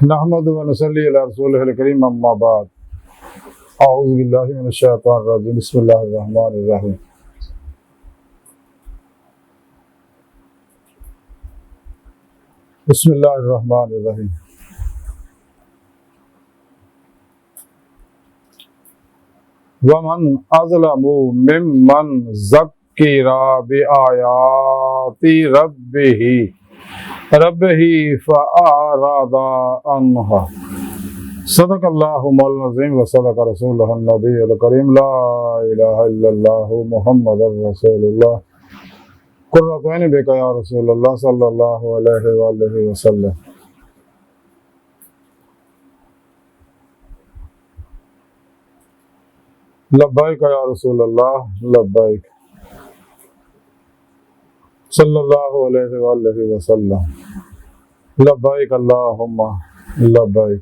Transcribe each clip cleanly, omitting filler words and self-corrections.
नहमदु व नसल्ली अला रसूलिहिल करीम अम्मा बाद अऊज़ु बिल्लाहि मिनश शैतानिर रजीम बिस्मिल्लाहिर रहमानिर रहीम बिस्मिल्लाहिर रहमानिर रहीम वमन अज़लमु मिम्मन ज़क्किरा बिआयाति रब्बिही फ़अरदा अन्हा सदक़ल्लाहु मौलाना अज़ीम व सदक़ रसूलुहुन नबियुल करीम ला इलाहा इल्लल्लाहु मुहम्मदुर रसूलुल्लाह कुर्रतु ऐनी बिका या रसूलल्लाह सल्लल्लाहु अलैहि वसल्लम। लब्बैक या रसूलल्लाह लब्बैक सल्लल्लाहु अलैहि वसल्लम। लब्बैक अल्लाहुम्मा लब्बैक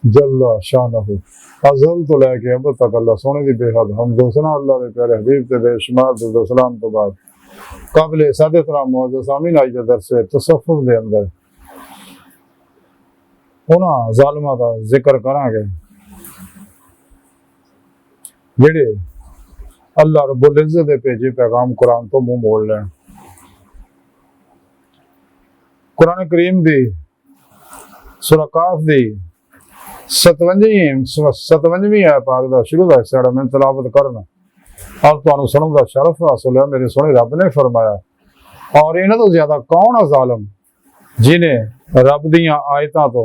जल्ला शानहु अज़ल तो लैके अब तक अल्लाह सोने दी बेहद हमद सना अल्लाह दे प्यारे हबीब ते बेशुमार दुरूद व सलाम तो बाद काबिल सादे तराम मुअज़्ज़ज़ सामीन आज दरस तसव्वुफ दे अंदर उन्हां ज़ालिमां दा जिक्र करांगे जेड़े अल्लाह रब्बुल इज़्ज़त दे भेजे पैगाम कुरान तो मुंह मोड़ लैन। कुरान करीम दी सूरह काफ दी 57वीं आयत पाक दा शुरू दा हिस्सा मैं तिलावत करना और तुहानू सुनन दा शरफ हासिल है। मेरे सोहने रब ने फरमाया, और इन्हां तो ज्यादा कौन है जालिम जिन्हें रब दीयां आयतां तो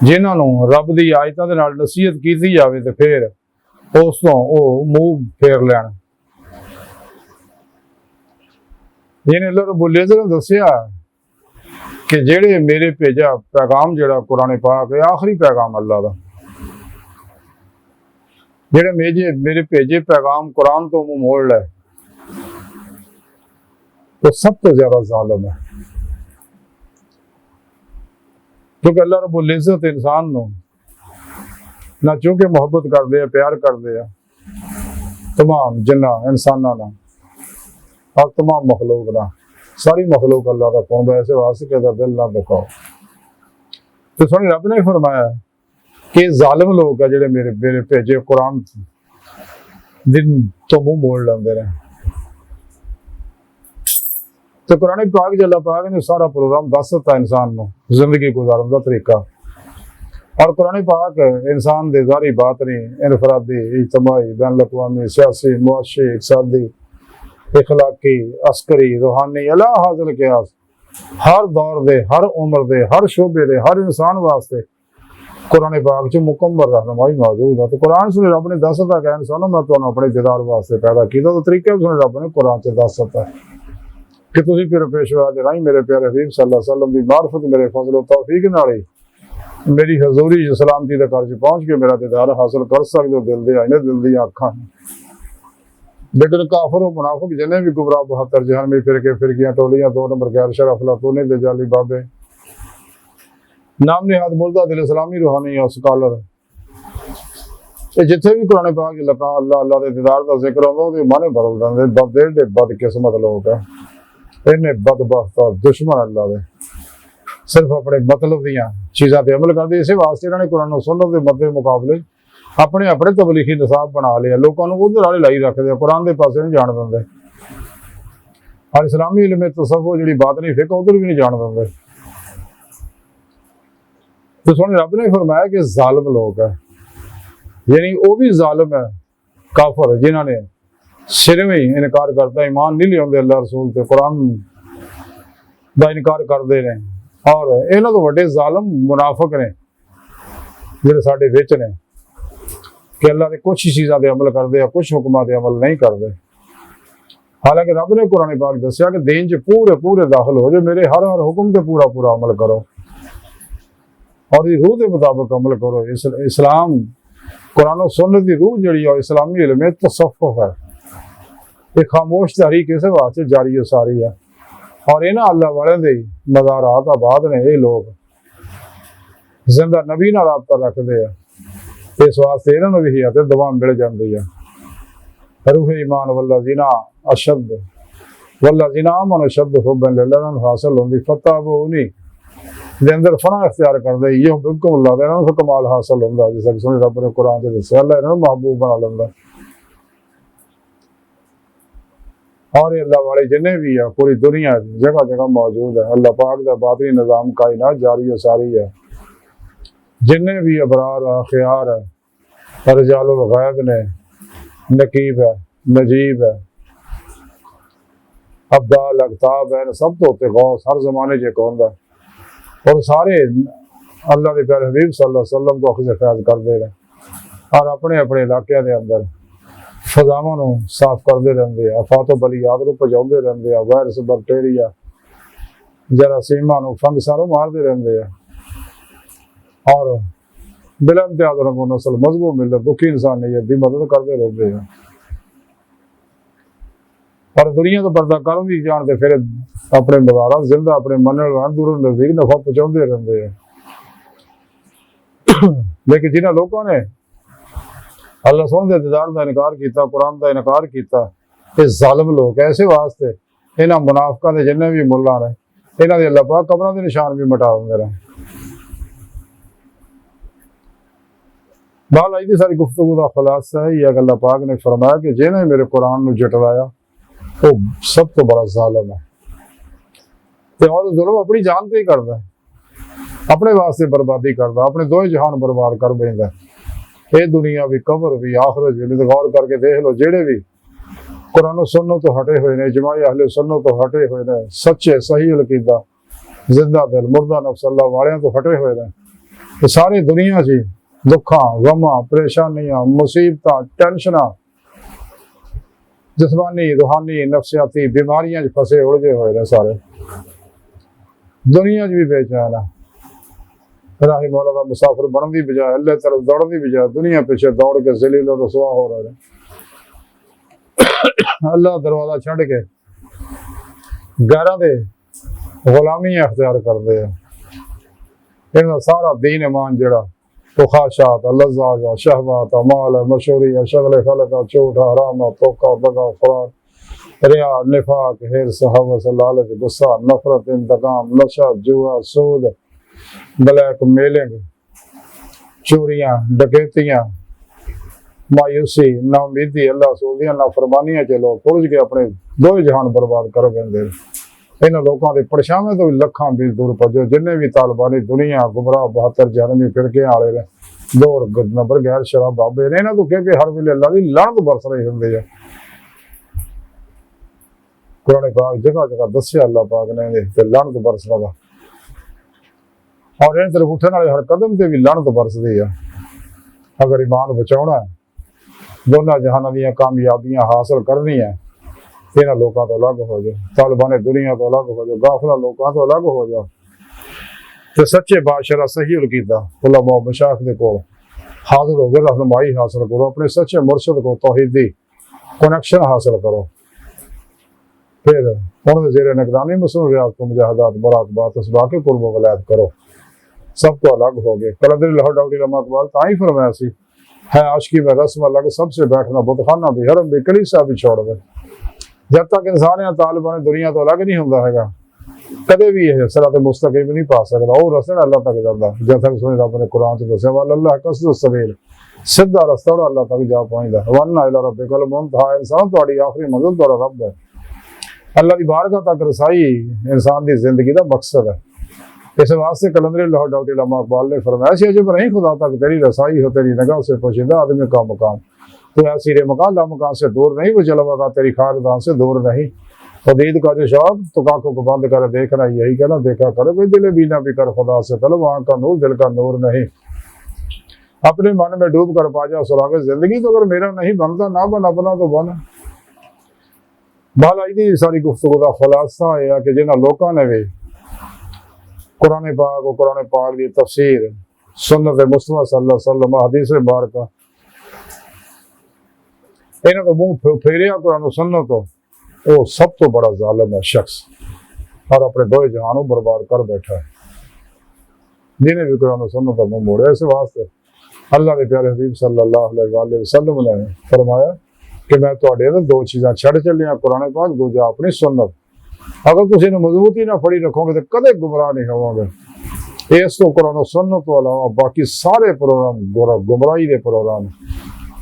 जिन्हां नू रब दी आयतां दे नाल नसीहत कीती जावे ते फिर उस तो मुंह फेर लैन। इन्हें अल्लाह रब्बुल इज़्ज़त ने दस्सिया कि जेड़े मेरे भेजा पैगाम जेड़ा कुरान पाक है आखिरी पैगाम अल्लाह दा, जेड़े मेरे भेजे पैगाम कुरान तो मुंह मोड़ ले तो सब तो ज्यादा जालिम है। क्योंकि अल्लाह रब्बुल इज़्ज़त इंसान नू ना चूंकि मोहब्बत करते हैं प्यार करते हैं तमाम जिन्ना इंसाना ना और तमाम मखलूक ना, सारी मखलूक अल्लाह का कौन ऐसे वास्ते के दिल ना दुखाओ। तो सोनी रब ने फरमाया कि जालिम लोग है जेडे मेरे भेजे कुरान दिन तो मुंह मोड़ लेंदे रहे। तो कुरान पाक जल्ला पाक ने सारा प्रोग्राम दस दिता इंसान को जिंदगी गुजारन का तरीका। और कुरान पाक इंसान के ज़ाहरी बातनी इनफरादी इज्तमाई बैन अक़वामी सियासी मुआशी इक़्तिसादी इखलाकी अस्करी रूहानी अला हाज़िल क़ियास हर दौर दे हर उम्र दे हर शोबे दे हर इंसान वास्ते कुरान पाक च मुकम्मल रहनुमाई मौजूद है। तो कुरान सुने रब ने दस दिता कि इंसानों मैं तुहानू अपने दीदार वास्ते पैदा किया। तो तरीके सुने रब ने कुरान च दस दिता कि तुसीं फिर पेशवा दे राही मेरे प्यारे हबीब सल्लल्लाहु अलैहि वसल्लम दी मार्फत मेरे फज़ल व तौफीक नाल ही मेरी हजूरी सलामती के घर पहुंच के मेरा दीदार हासिल कर सकते हो। दिल दे आईने दिल दी अखां लेकिन काफर मुनाफिक जिन्हें भी गुमराह बहत्तर जहान में फिरकियां टोलियां दो नंबर गैर शरफ अफलातूनी दे जाली बाबे नाम निहाद मुर्दा दिल इस्लामी रूहानी और स्कॉलर जिथे भी कुरान पाक लगा अल्लाह के दीदार का जिक्र आंदा माने बदल देंगे। बदे बदकिस्मत लोग है इन्हें बदबख्त और दुश्मन अल्लाह के सिर्फ अपने मतलब दियां चीज़ों पर अमल करते। इस वास्ते इन्होंने कुरान सुन्नत के मद्दे मुकाबले अपने अपने तबलीगी निसाब बना लिया। लोगों को उधर वाले लाई रखते हैं, कुरान के पासे नहीं जान देंगे। और इस्लामी इल्म तसव्वुफ जी बात नहीं फिक उधर भी नहीं जान देंगे। तो सोने रब ने फरमाया कि जालिम लोग है यानी वो भी जालिम है काफर जिन्होंने सिर में ही इनकार करता ईमान नहीं लिया अल्लाह रसूल से कुरान का इनकार करते हैं। और इन्हों तो वड्डे जालिम मुनाफिक ने जिहड़े साडे विच ने कि अल्लाह के कुछ चीज़ों पर अमल करते हैं कुछ हुक्मां पर अमल नहीं करते। हालांकि रब ने कुरान पाक दस्सिया कि दीन च पूरे पूरे दाखिल हो जाए मेरे हर हुक्म से पूरा पूरा अमल करो और रूह के मुताबिक अमल करो। इस्लाम कुरान और सुन्नत की रूह जी इस्लामी इल्म तसव्वुफ है। एक खामोश तहरीक इस वास्ते जारी सारी है। और इन्होंने अल्लाह वाले दे मज़ारात आबाद ने ये लोग जिंदा नबी नाल राबता रखते हैं। इस वास्ते इन्होंने भी हियात दुआ मिल जाती है। रूह ईमान वल्लज़ीना अशद वल्लज़ीना आमनू अशद्दु हुब्बन लिल्लाह हासिल होंदी फत्ताबूनी ਦੇ ਅੰਦਰ ਫਨਾ ਇਖਤਿਆਰ ਕਰਦੇ ਇਹ ਬਿਲਕੁਲ ਅੱਲਾਹ ਦਾ ਇਹਨਾਂ ਨੂੰ ਕਮਾਲ ਹਾਸਲ ਹੁੰਦਾ ਜਿਸ ਤਰ੍ਹਾਂ ਸੋਹਣੇ ਰੱਬ ਨੇ ਕੁਰਾਨ 'ਚ ਦੱਸਿਆ ਅੱਲਾਹ ਇਹਨਾਂ ਨੂੰ महबूब बना ਲੈਂਦਾ और ये अल्लाह वाले जिन्हें भी है पूरी दुनिया जगह जगह मौजूद है अल्लाह पाक का बातनी निज़ाम कायनात जारी और सारी है जिन्हें भी अबरार है ख़ियार है रिजालुल गैब ने नकीब है नजीब है अब्दाल अख्ताब है सब तो होते गौस हर जमाने च कौन दा और सारे अल्लाह के प्यारे हबीब सल्लल्लाहु अलैहि वसल्लम को अखज़ फैज़ करते रहे और अपने अपने इलाके के अंदर फजावां नूं साफ करते रहते हैं अफातो बलियात नूं भजाउंदे रहते हैं वायरस बैक्टीरिया जरासीमां नूं फंगसां नूं मारते रहते हैं और बिला इम्तियाज़ रंगो नस्ल मजबूत मिलत दुखी इंसानियत की मदद करते रहते हैं और दुनिया तो पर्दा कर भी जानते फिर अपने मदारा जिंदा अपने मन दूरों नजदीक नफा पहुँचाते रहते हैं लेकिन जिन्होंने लोगों ने अल्लाह सोहने के दीदार का इनकार किया कुरान का इनकार किया ये जालिम लोग ऐसे वास्ते इन्होंने मुनाफिकां दे जिन्ने भी मुल्ला ने इन्हों के अल्लाह पाक कब्रां दे निशान भी मिटा देंदे रहे बाल अज की सारी गुफ्तगू का खुलासा है यह अल्लाह पाक ने फरमाया कि जिन्हें मेरे कुरान नूं झुटलाया वो सब तो बड़ा जालिम है ते और जुल्म अपनी जान ते ही करता है अपने वास्ते बर्बादी करता अपने दो जहान बर्बाद कर बैठता ये दुनिया भी कबर भी आखिरत भी गौर करके देख लो जेड़े भी कुरान सुन्नत तो हटे हुए ने जमाई अहले सुन्नत तो हटे हुए ने सच्चे सही अकीदा जिंदा दिल मुर्दा नफ्स अल्लाह वालियां तो हटे हुए ने तो सारी दुनिया च दुखा गमा परेशानियां मुसीबतां टेंशनां जिस्मानी रूहानी नफसियाती बीमारियां फसे उलझे हुए ने सारे दुनिया भी बेचैन है राही मौला का मुसाफिर बनने की बजाय अल्लाह तरफ दौड़ने की बजाय दुनिया पीछे दौड़ के जलील और रसवा हो रहे हैं अल्लाह दरवाजा छड़ के गैरां दे गुलामी अख्तियार करते हैं इनका सारा दीन ईमान जड़ा तो ख्वाहिशात लज़्ज़ात शहवात माल मशहूरी शगल खलक झूठ हराम धोखा दगा फराड रिया निफाक हिर्स हवस लालच गुस्सा नफरत इंतकाम नशा जुआ सूद ब्लैक मेलिंग चोरियां डकैतियां मायूसी नाउमीदी अल्लाह सूदियां नाफरमानियां च लोग उलझ के अपने दो जहान बर्बाद कर देंगे इन लोगों के परछावें तो भी लखां भी दूर भजो जिन्हें भी तालिबानी दुनिया गुमराह 72 जहनमी फिरके वाले ने दौर नंबर गैर शराब बाबे ने इन्हों तो कह के हर वेले अल्लाह की लानत बरस रही होंगी है कुरान पाक जगह जगह दस्या अल्लाह पाक ने लानत बरसना का और इन तरफ उठने वाले हर कदम से भी लानत बरसती है अगर ईमान बचाना है दोनों जहानों दी कामयाबियां हासिल करनी है इन्होंने लोगों तो अलग हो जाओ तालिबान दुनिया तो अलग हो जाओ गाफिला लोगों तो अलग हो जाओ तो सच्चे बादशाह सही उलकीदा उलमा मशाइख दे कोल हाजिर हो गए रहनुमाई हासिल करो अपने सच्चे मुर्शिद को तौहीदी कनेक्शन हासिल करो फिर उन्होंने जेर निगरानी मसनून रियासत मुजाहिदात मुराकबात इसबा के कुर्ब वलायत करो सब तो अलग हो गए कलंदरी लाहौर डाउटी लम्मा इकबाल ताई फरमाया सी है आशिकी में रस्म अलग सबसे बैठना बुतखाना भी हरम भी कलीसा भी छोड़ दे जब तक इंसान या तालिबान दुनिया तो अलग नहीं होता है कदे भी यह सिरात मुस्तकीम नहीं पा सकता वो रस्ता अल्लाह तक जाता जब तक सुने रब ने कुरान च दस्या वल अल्लाह कसद सबील सीधा रस्ता अल्लाह तक जा पहुंचता वन्ना इला रब्बिकल मुंतहा इंसान तुम्हारी आखिरी मंजिल तुम्हारा रब है अल्लाह की बारगाह तक रसाई इंसान की जिंदगी का मकसद है इस वास्ते कलंदरी लाहौर डाउटी लम्मा इकबाल ने फरमाया सी अजब नहीं खुदा तक तेरी रसाई हो तेरी निगाह से पोशीदा आदमी का मकाम तो ऐसी रे मकान ला मकान से दूर नहीं वो जलवागा तेरी खानदान से दूर नहीं खुदीद का जो शौक तो आंखों को बंद कर देखना यही कहना देखा करे कोई दिले बीना भी कर खुदा से तलब वहाँ का नूर दिल का नूर नहीं अपने मन में डूब कर पा जा सुराग जिंदगी तो अगर मेरा नहीं बनता ना बन अपना तो बन बाल अज सारी गुफ्तगू का खुलासा है कि जिन्होंने लोगों ने भी कुरान पाक की तफसीर सुन्नत मुस्तफा सल्लल्लाहु अलैहि वसल्लम हदीस मुबारक इन्होंने तो मुंह फेरिया कुरान सुन्नत तो वो सब तो बड़ा जालिम है शख्स और अपने दो जहानों बर्बाद कर बैठा है जिन्हें भी कुरान सुन्नत का मुंह मोड़े इस वास्ते अल्लाह के प्यारे हबीब सल्लल्लाहु अलैहि वसल्लम ने फरमाया कि मैं तुहाडे अंदर दो चीज़ां छड़ चलिया कुरान पाक दूजा अपनी सुन्नत अगर तुम इन्हें मजबूती ना फड़ी रखोगे तो कदे गुमराह नहीं होवोगे इस तो कुरान और सुन्नत तो अलावा बाकी सारे प्रोग्राम गुमराही के प्रोग्राम,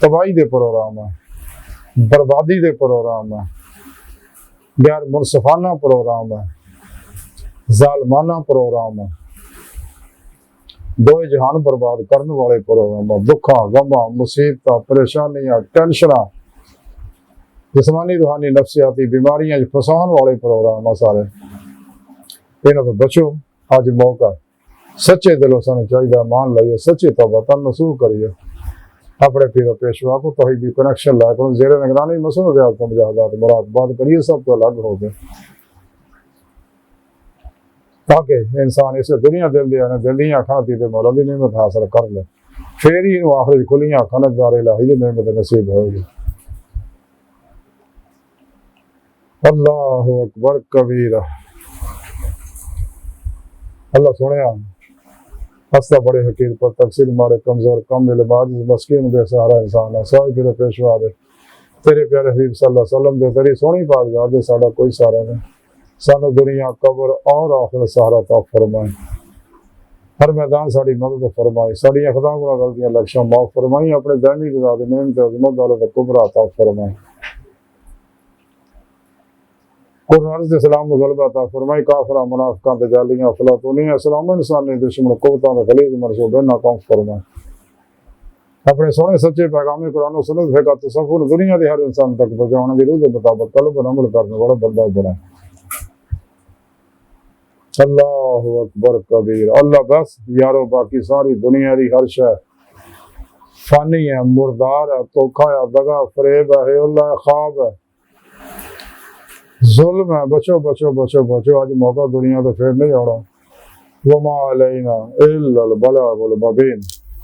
तबाही के प्रोग्राम है, बर्बादी के प्रोग्राम है, गैर मुनसफाना प्रोग्राम है, जालमाना प्रोग्राम है, दो जहान बर्बाद करने वाले प्रोग्राम है, दुखा गमा मुसीबत परेशानियां टेंशन जिस्मानी रूहानी नफसियाती बीमारियां फसान वाले प्रोग्राम है सारे। इन्हों तो बचो। अज मौका सच्चे दिलों सानू चाहिए मान लाइए, सच्ची तौबा तन नसूह करिए, अपने पीरो पेशवा को तौहीदी कनेक्शन ला कर जेरे निगरानी मसूल रियाज तो मुजाहिदात मुरादबाद करिए, सब तो अलग हो गए ताकि इंसान इस दुनिया दिल दिया दिल दी अखा दी मौला की नेमत हासिल कर ले, फिर ही आखिर खुलियां अखा नजारे इलाही की नेमत नसीब होगी। अल्लाहु अकबर कबीरा। अल्लाह सुने हस्ता बड़े हकीर पर तफसील मारे कमजोर कम इलबाद मस्कीन बेसहारा इंसान है, सारे फिर पेशवा दे तेरे प्यारे हबीब सल्लल्लाहु अलैहि वसल्लम दे तेरी सोहनी पाक दे साडा कोई सहारा नहीं, सानू दुनिया कब्र और आखिरत सहारा ता फरमाए, हर मैदान साड़ी मदद फरमाए, साड़ी खुदा गुनाह गलतियां लक्ष्यों माफ फरमाई, अपने दानी गुज़ार दी नेमत अज़मत दौलत कुबरा ता फरमाए, कुरान दे सलाम नु गलबा ता फरमाई, काफरा मुनाफिकां ते जालियां अफलातूनियां इस्लाम इंसानी दुश्मन कुव्वतां दे गलीज़ मनसूबे नाकाम फरमाए, अपने सोहने सच्चे पैगाम कुरान और सुन्नत फिक़ह तसव्वुर दुनिया दे हर इंसान तक पहुंचाने दी रूह दे मुताबिक कल्ब और अमल करने वाला बंदा बनाए। अल्लाहु अकबर कबीर। अल्लाह बस यारो बाकी सारी दुनिया दी हर शय फानी है, मुर्दार है, धोखा है, दगा फरेब है, अल्लाह ख्वाब है, जुल्म है, बचो बचो बचो बचो। आज मौका दुनिया तो फिर नहीं आना। वमा अलैना इल्लल बलागुल मुबीन।